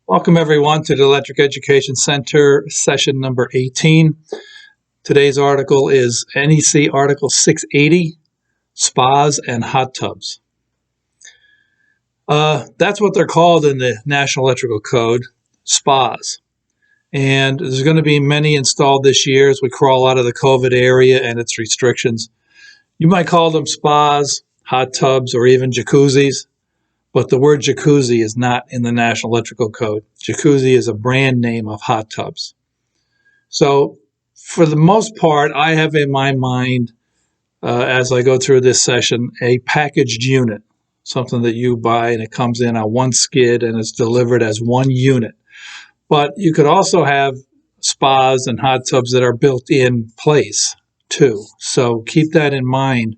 Welcome everyone to the Electric Education Center session number 18. Today's article is NEC Article 680, Spas and Hot Tubs. That's what they're called in the National Electrical Code, spas. And there's going to be many installed this year as we crawl out of the COVID area and its restrictions. You might call them spas, hot tubs, or even jacuzzis. But the word jacuzzi is not in the National Electrical Code. Jacuzzi is a brand name of hot tubs. So for the most part, I have in my mind, as I go through this session, a packaged unit, something that you buy and it comes in on one skid and it's delivered as one unit. But you could also have spas and hot tubs that are built in place too. So keep that in mind,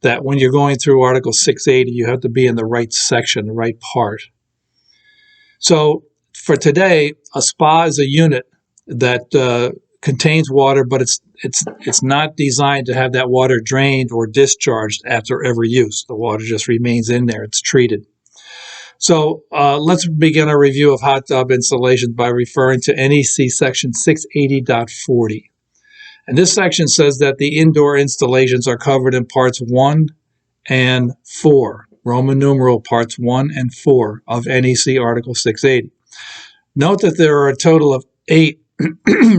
that when you're going through Article 680, you have to be in the right section, the right part. So for today, a spa is a unit that contains water, but it's not designed to have that water drained or discharged after every use. The water just remains in there. It's treated. So let's begin a review of hot tub installations by referring to NEC Section 680.40. And this section says that the indoor installations are covered in Parts 1 and 4, Roman numeral Parts 1 and 4 of NEC Article 680. Note that there are a total of 8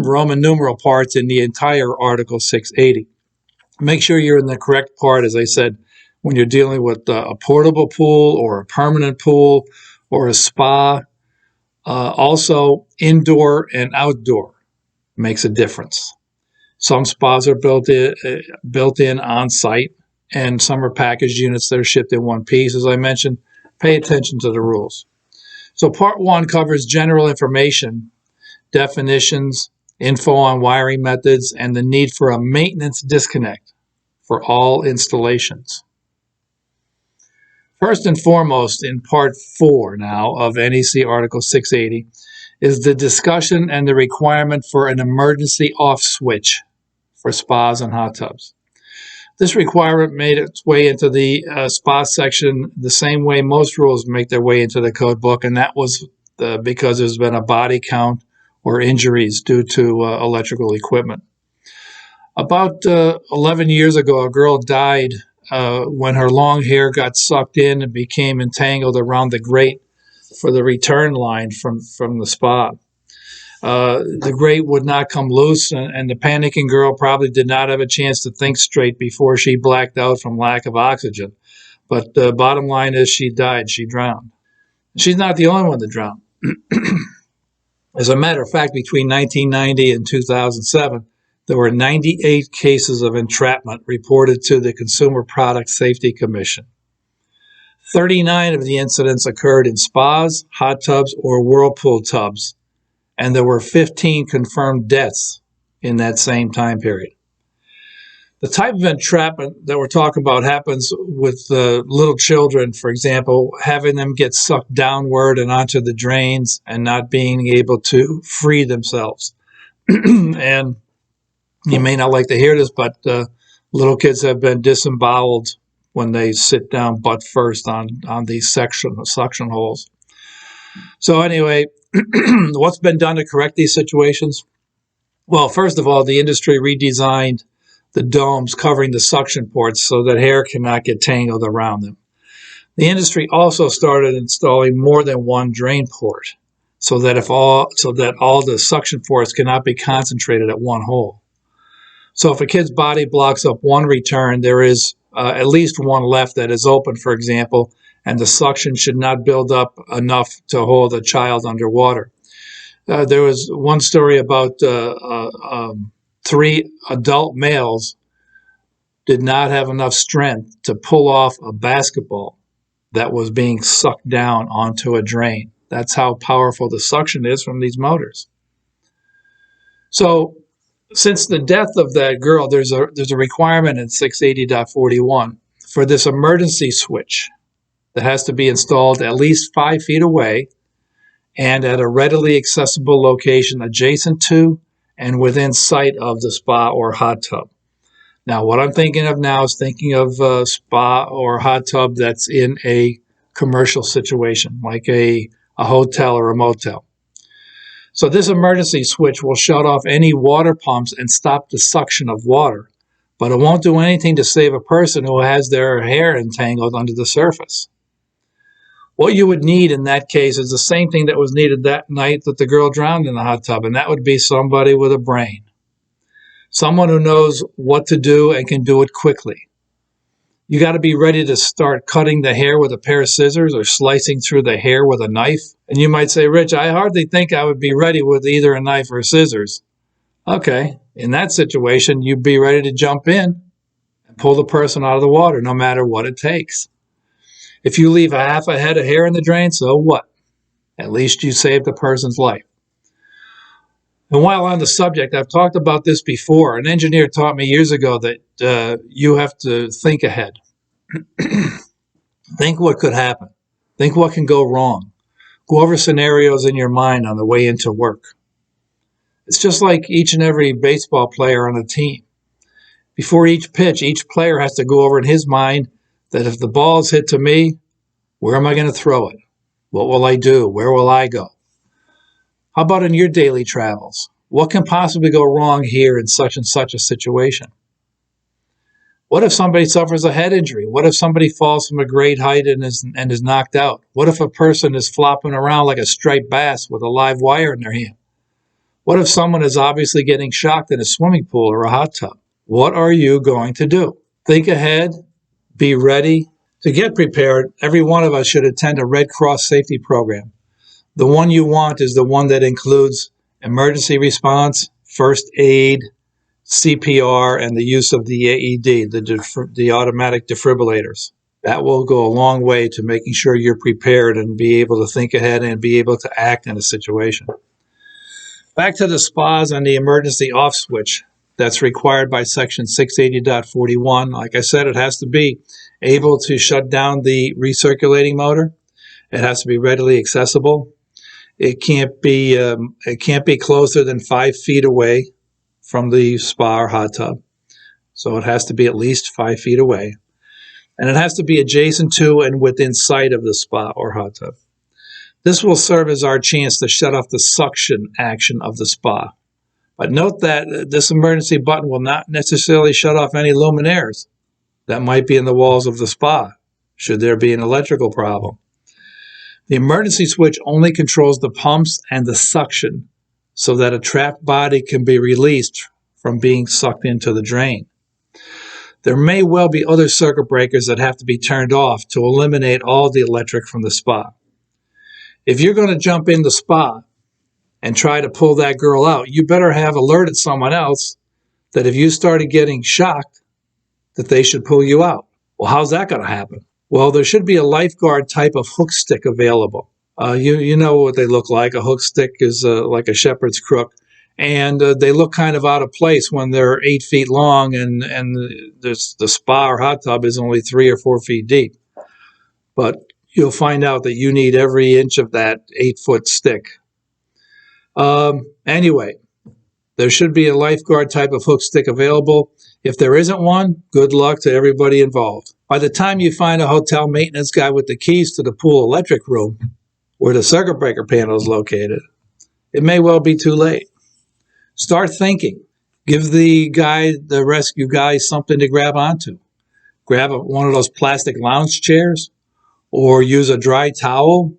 Roman numeral parts in the entire Article 680. Make sure you're in the correct part, as I said, when you're dealing with a portable pool or a permanent pool or a spa. Also, indoor and outdoor makes a difference. Some spas are built in on site, and some are packaged units that are shipped in one piece. As I mentioned, pay attention to the rules. So Part 1 covers general information, definitions, info on wiring methods, and the need for a maintenance disconnect for all installations. First and foremost, in Part 4 now of NEC Article 680, is the discussion and the requirement for an emergency off switch for spas and hot tubs. This requirement made its way into the spa section the same way most rules make their way into the code book, and that was because there's been a body count or injuries due to electrical equipment. About 11 years ago, a girl died when her long hair got sucked in and became entangled around the grate for the return line from the spa. The grate would not come loose, and the panicking girl probably did not have a chance to think straight before she blacked out from lack of oxygen. But the bottom line is she died. She drowned. She's not the only one to drown. As a matter of fact, between 1990 and 2007, there were 98 cases of entrapment reported to the Consumer Product Safety Commission. 39 of the incidents occurred in spas, hot tubs, or whirlpool tubs, and there were 15 confirmed deaths in that same time period. The type of entrapment that we're talking about happens with little children, for example, having them get sucked downward and onto the drains and not being able to free themselves. And you may not like to hear this, but little kids have been disemboweled when they sit down butt first on these suction holes. So anyway, what's been done to correct these situations? Well, first of all, the industry redesigned the domes covering the suction ports so that hair cannot get tangled around them. The industry also started installing more than one drain port so that all the suction ports cannot be concentrated at one hole. So if a kid's body blocks up one return, there is at least one left that is open, for example, and the suction should not build up enough to hold a child underwater. There was one story about 3 adult males did not have enough strength to pull off a basketball that was being sucked down onto a drain. That's how powerful the suction is from these motors. So since the death of that girl, there's a requirement in 680.41 for this emergency switch that has to be installed at least 5 feet away and at a readily accessible location adjacent to and within sight of the spa or hot tub. Now, what I'm thinking of now is thinking of a spa or hot tub that's in a commercial situation, like a a hotel or a motel. So this emergency switch will shut off any water pumps and stop the suction of water, but it won't do anything to save a person who has their hair entangled under the surface. What you would need in that case is the same thing that was needed that night that the girl drowned in the hot tub, and that would be somebody with a brain. Someone who knows what to do and can do it quickly. You got to be ready to start cutting the hair with a pair of scissors or slicing through the hair with a knife. And you might say, Rich, I hardly think I would be ready with either a knife or scissors. Okay, in that situation, you'd be ready to jump in and pull the person out of the water, no matter what it takes. If you leave half a head of hair in the drain, so what? At least you saved the person's life. And while on the subject, I've talked about this before. An engineer taught me years ago that you have to think ahead. Think what could happen. Think what can go wrong. Go over scenarios in your mind on the way into work. It's just like each and every baseball player on a team. Before each pitch, each player has to go over in his mind that if the ball is hit to me, where am I going to throw it? What will I do? Where will I go? How about in your daily travels? What can possibly go wrong here in such and such a situation? What if somebody suffers a head injury? What if somebody falls from a great height and is knocked out? What if a person is flopping around like a striped bass with a live wire in their hand? What if someone is obviously getting shocked in a swimming pool or a hot tub? What are you going to do? Think ahead, be ready. To get prepared, every one of us should attend a Red Cross safety program. The one you want is the one that includes emergency response, first aid, CPR, and the use of the AED, the automatic defibrillators. That will go a long way to making sure you're prepared and be able to think ahead and be able to act in a situation. Back to the spas and the emergency off switch that's required by section 680.41. Like I said, it has to be able to shut down the recirculating motor. It has to be readily accessible. It can't be closer than 5 feet away from the spa or hot tub. So it has to be at least 5 feet away. And it has to be adjacent to and within sight of the spa or hot tub. This will serve as our chance to shut off the suction action of the spa. But note that this emergency button will not necessarily shut off any luminaires that might be in the walls of the spa, should there be an electrical problem. The emergency switch only controls the pumps and the suction so that a trapped body can be released from being sucked into the drain. There may well be other circuit breakers that have to be turned off to eliminate all the electric from the spa. If you're going to jump in the spa and try to pull that girl out, you better have alerted someone else that if you started getting shocked, that they should pull you out. Well, how's that going to happen? Well, there should be a lifeguard type of hook stick available. You know what they look like. A hook stick is like a shepherd's crook, and they look kind of out of place when they're 8 feet long and the spa or hot tub is only 3 or 4 feet deep. But you'll find out that you need every inch of that 8-foot stick. Anyway, there should be a lifeguard type of hook stick available. If there isn't one, good luck to everybody involved. By the time you find a hotel maintenance guy with the keys to the pool electric room, where the circuit breaker panel is located, it may well be too late. Start thinking. Give the rescue guy, something to grab onto. Grab one of those plastic lounge chairs, or use a dry towel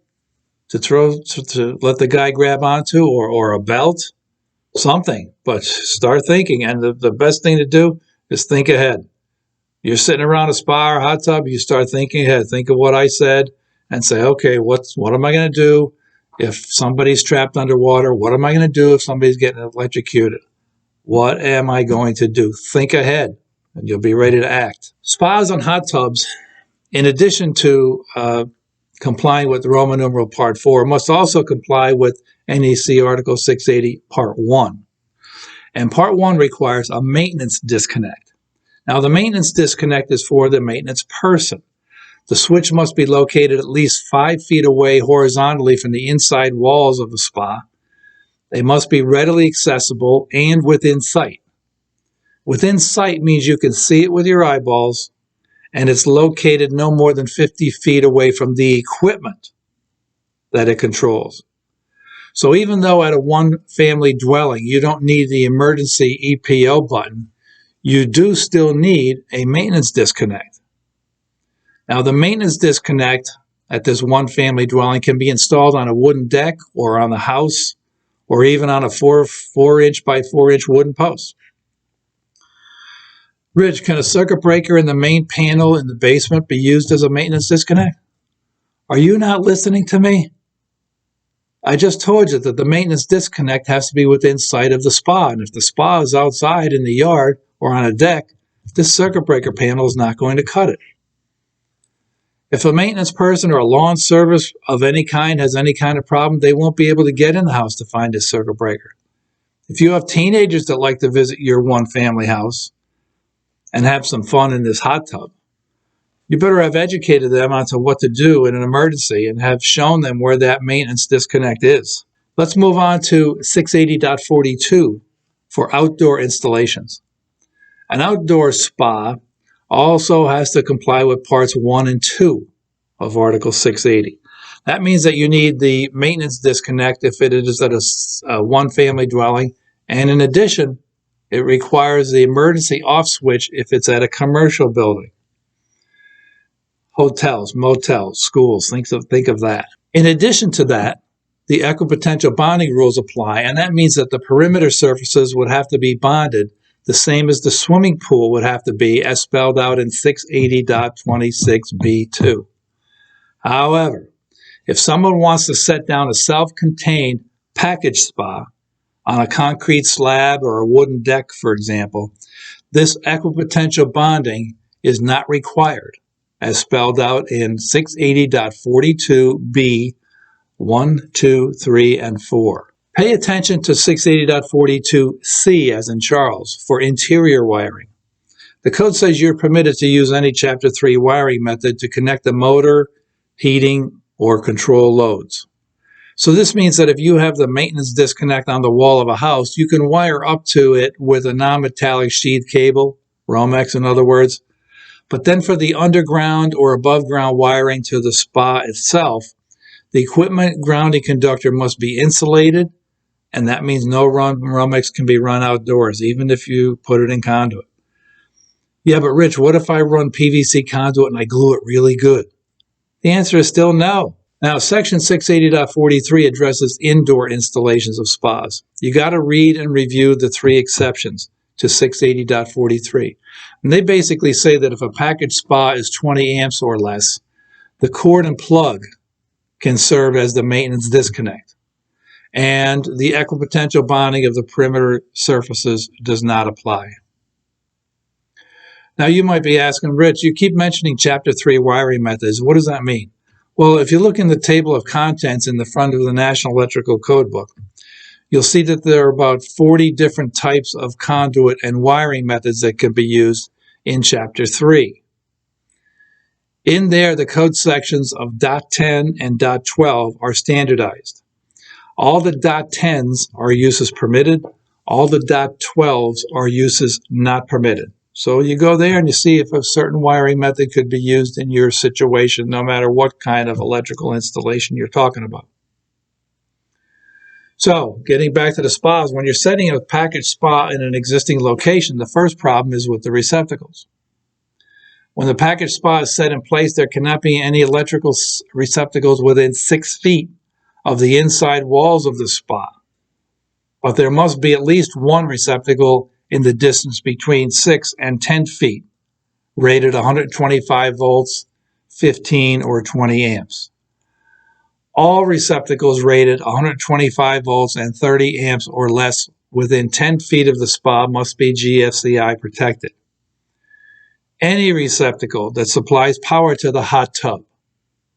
to let the guy grab onto, or a belt, something. But start thinking, and the best thing to do is think ahead. You're sitting around a spa or hot tub, you start thinking ahead. Think of what I said and say, okay, what am I going to do if somebody's trapped underwater? What am I going to do if somebody's getting electrocuted? What am I going to do? Think ahead, and you'll be ready to act. Spas and hot tubs, in addition to complying with Roman numeral Part 4, must also comply with NEC Article 680 Part 1. And Part 1 requires a maintenance disconnect. Now, the maintenance disconnect is for the maintenance person. The switch must be located at least 5 feet away horizontally from the inside walls of the spa. They must be readily accessible and within sight. Within sight means you can see it with your eyeballs, and it's located no more than 50 feet away from the equipment. that it controls. So even though at a one-family dwelling you don't need the emergency EPO button, you do still need a maintenance disconnect. Now, the maintenance disconnect at this one-family dwelling can be installed on a wooden deck or on the house or even on a 4-inch by 4-inch wooden post. Rich, can a circuit breaker in the main panel in the basement be used as a maintenance disconnect? Are you not listening to me? I just told you that the maintenance disconnect has to be within sight of the spa, and if the spa is outside in the yard or on a deck, this circuit breaker panel is not going to cut it. If a maintenance person or a lawn service of any kind has any kind of problem, they won't be able to get in the house to find this circuit breaker. If you have teenagers that like to visit your one-family house and have some fun in this hot tub, you better have educated them onto what to do in an emergency and have shown them where that maintenance disconnect is. Let's move on to 680.42 for outdoor installations. An outdoor spa also has to comply with parts 1 and 2 of Article 680. That means that you need the maintenance disconnect if it is at a one-family dwelling, and in addition, it requires the emergency off switch if it's at a commercial building. Hotels, motels, schools, think of that. In addition to that, the Equipotential bonding rules apply, and that means that the perimeter surfaces would have to be bonded the same as the swimming pool would have to be, as spelled out in 680.26b2. However, if someone wants to set down a self-contained package spa on a concrete slab or a wooden deck, for example, this Equipotential bonding is not required, as spelled out in 680.42b 1, 2, 3, and 4. Pay attention to 680.42c, as in Charles, for interior wiring. The code says you're permitted to use any Chapter 3 wiring method to connect the motor, heating, or control loads. So this means that if you have the maintenance disconnect on the wall of a house, you can wire up to it with a non-metallic sheath cable, Romex in other words. But then for the underground or above ground wiring to the spa itself, the equipment grounding conductor must be insulated, and that means no Romex can be run outdoors, even if you put it in conduit. Yeah, but Rich, what if I run PVC conduit and I glue it really good? The answer is still no. Now, Section 680.43 addresses indoor installations of spas. You got to read and review the 3 exceptions to 680.43. And they basically say that if a package spa is 20 amps or less, the cord and plug can serve as the maintenance disconnect. And the Equipotential bonding of the perimeter surfaces does not apply. Now, you might be asking, Rich, you keep mentioning Chapter 3 wiring methods. What does that mean? Well, if you look in the table of contents in the front of the National Electrical Code Book, you'll see that there are about 40 different types of conduit and wiring methods that can be used in Chapter 3. In there, the code sections of .10 and .12 are standardized. All the .10s are uses permitted. All the .12s are uses not permitted. So you go there and you see if a certain wiring method could be used in your situation, no matter what kind of electrical installation you're talking about. So, getting back to the spas, when you're setting a package spa in an existing location, the first problem is with the receptacles. When the package spa is set in place, there cannot be any electrical receptacles within 6 feet of the inside walls of the spa. But there must be at least one receptacle in the distance between 6 and 10 feet, rated 125 volts, 15 or 20 amps. All receptacles rated 125 volts and 30 amps or less within 10 feet of the spa must be GFCI protected. Any receptacle that supplies power to the hot tub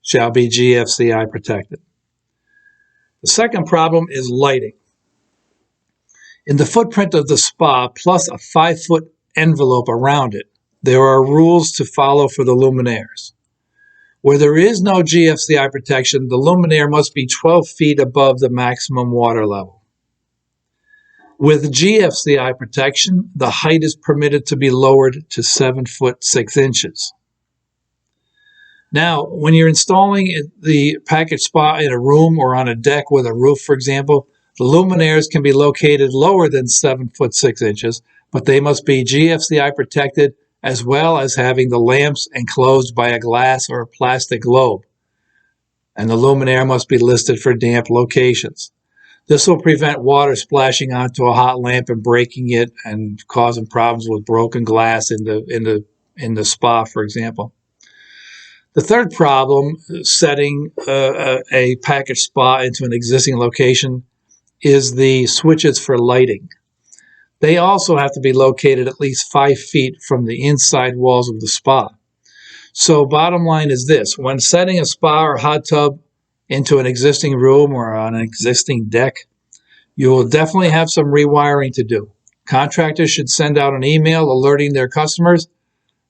shall be GFCI protected. The second problem is lighting. In the footprint of the spa, plus a 5-foot envelope around it, there are rules to follow for the luminaires. Where there is no GFCI protection, the luminaire must be 12 feet above the maximum water level. With GFCI protection, the height is permitted to be lowered to 7 foot 6 inches. Now, when you're installing the package spa in a room or on a deck with a roof, for example, the luminaires can be located lower than 7 foot 6 inches, but they must be GFCI protected, as well as having the lamps enclosed by a glass or a plastic globe. And the luminaire must be listed for damp locations. This will prevent water splashing onto a hot lamp and breaking it and causing problems with broken glass in the spa, for example. The third problem setting a package spa into an existing location is the switches for lighting. They also have to be located at least 5 feet from the inside walls of the spa. So bottom line is this: when setting a spa or hot tub into an existing room or on an existing deck, you will definitely have some rewiring to do. Contractors should send out an email alerting their customers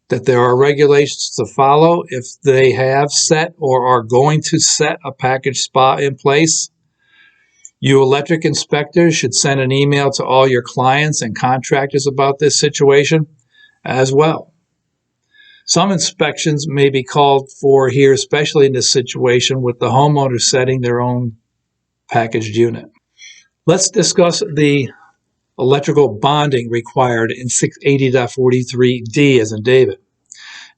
that there are regulations to follow if they have set or are going to set a package spa in place. You electric inspectors should send an email to all your clients and contractors about this situation as well. Some inspections may be called for here, especially in this situation with the homeowner setting their own packaged unit. Let's discuss the electrical bonding required in 680.43D as in David.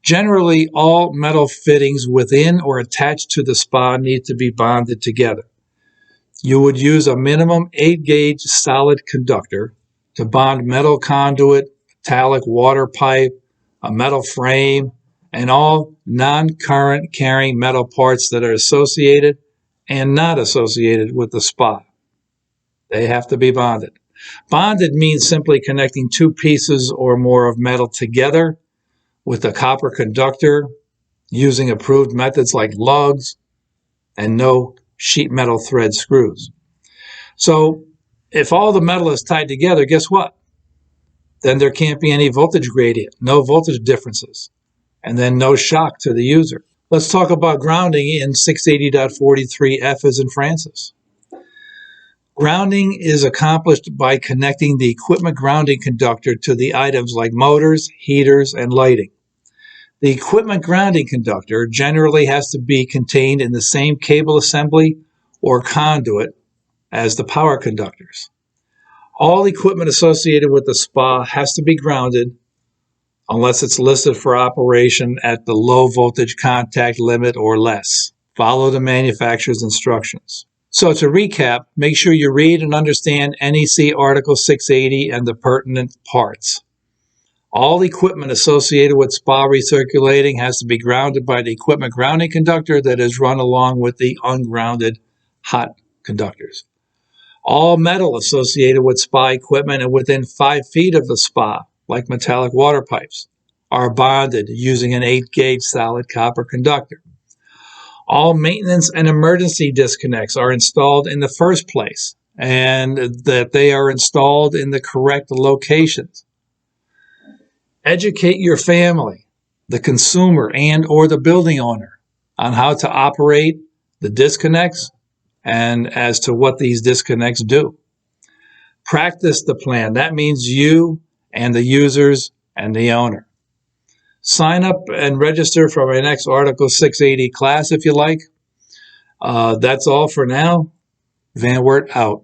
Generally, all metal fittings within or attached to the spa need to be bonded together. You would use a minimum 8-gauge solid conductor to bond metal conduit, metallic water pipe, a metal frame, and all non-current carrying metal parts that are associated and not associated with the spa. They have to be bonded. Bonded means simply connecting two pieces or more of metal together with a copper conductor using approved methods like lugs and no sheet metal thread screws. So if all the metal is tied together, guess what? Then there can't be any voltage gradient, no voltage differences, and then no shock to the user. Let's talk about grounding in 680.43F as in Francis. Grounding is accomplished by connecting the equipment grounding conductor to the items like motors, heaters, and lighting. The equipment grounding conductor generally has to be contained in the same cable assembly or conduit as the power conductors. All equipment associated with the spa has to be grounded unless it's listed for operation at the low voltage contact limit or less. Follow the manufacturer's instructions. So to recap, make sure you read and understand NEC Article 680 and the pertinent parts. All equipment associated with spa recirculating has to be grounded by the equipment grounding conductor that is run along with the ungrounded hot conductors. All metal associated with spa equipment and within 5 feet of the spa, like metallic water pipes, are bonded using an 8-gauge solid copper conductor. All maintenance and emergency disconnects are installed in the first place, and that they are installed in the correct locations. Educate your family, the consumer, and or the building owner on how to operate the disconnects and as to what these disconnects do. Practice the plan. That means you and the users and the owner. Sign up and register for my next Article 680 class if you like. That's all for now. Van Wert out.